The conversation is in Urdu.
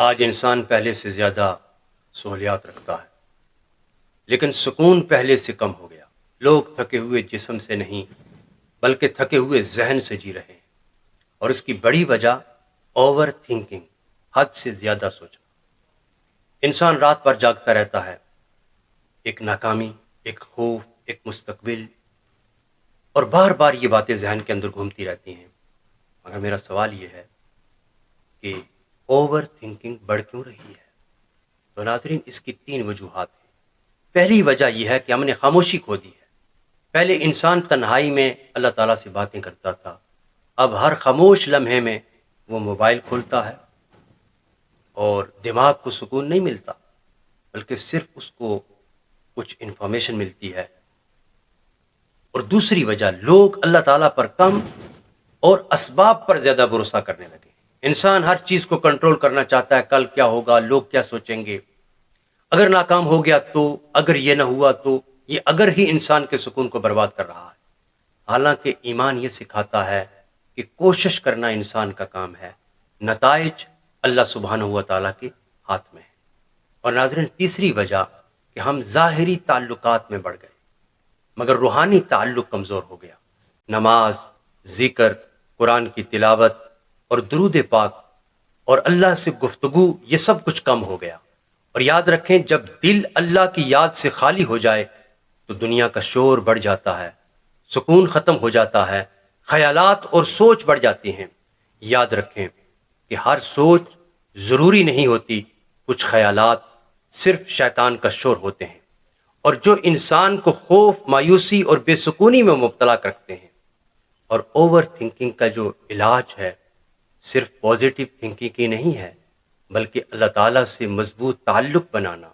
آج انسان پہلے سے زیادہ سہولیات رکھتا ہے، لیکن سکون پہلے سے کم ہو گیا۔ لوگ تھکے ہوئے جسم سے نہیں بلکہ تھکے ہوئے ذہن سے جی رہے ہیں، اور اس کی بڑی وجہ اوور تھنکنگ، حد سے زیادہ سوچنا۔ انسان رات بھر جاگتا رہتا ہے، ایک ناکامی، ایک خوف، ایک مستقبل، اور بار بار یہ باتیں ذہن کے اندر گھومتی رہتی ہیں۔ مگر میرا سوال یہ ہے کہ اوور تھنکنگ بڑھ کیوں رہی ہے؟ تو ناظرین، اس کی 3 وجوہات ہیں۔ پہلی وجہ یہ ہے کہ ہم نے خاموشی کھو دی ہے۔ پہلے انسان تنہائی میں اللہ تعالیٰ سے باتیں کرتا تھا، اب ہر خاموش لمحے میں وہ موبائل کھولتا ہے اور دماغ کو سکون نہیں ملتا، بلکہ صرف اس کو کچھ انفارمیشن ملتی ہے۔ اور دوسری وجہ، لوگ اللہ تعالیٰ پر کم اور اسباب پر زیادہ بھروسہ کرنے لگے۔ انسان ہر چیز کو کنٹرول کرنا چاہتا ہے، کل کیا ہوگا، لوگ کیا سوچیں گے، اگر ناکام ہو گیا تو، اگر یہ نہ ہوا تو، یہ اگر ہی انسان کے سکون کو برباد کر رہا ہے۔ حالانکہ ایمان یہ سکھاتا ہے کہ کوشش کرنا انسان کا کام ہے، نتائج اللہ سبحانہ و تعالیٰ کے ہاتھ میں ہے۔ اور ناظرین، تیسری وجہ کہ ہم ظاہری تعلقات میں بڑھ گئے مگر روحانی تعلق کمزور ہو گیا۔ نماز، ذکر، قرآن کی تلاوت اور درود پاک اور اللہ سے گفتگو، یہ سب کچھ کم ہو گیا۔ اور یاد رکھیں، جب دل اللہ کی یاد سے خالی ہو جائے تو دنیا کا شور بڑھ جاتا ہے، سکون ختم ہو جاتا ہے، خیالات اور سوچ بڑھ جاتی ہیں۔ یاد رکھیں کہ ہر سوچ ضروری نہیں ہوتی، کچھ خیالات صرف شیطان کا شور ہوتے ہیں، اور جو انسان کو خوف، مایوسی اور بے سکونی میں مبتلا کرتے ہیں۔ اور اوور تھنکنگ کا جو علاج ہے، صرف پازیٹیو تھنکنگ کی نہیں ہے، بلکہ اللہ تعالیٰ سے مضبوط تعلق بنانا،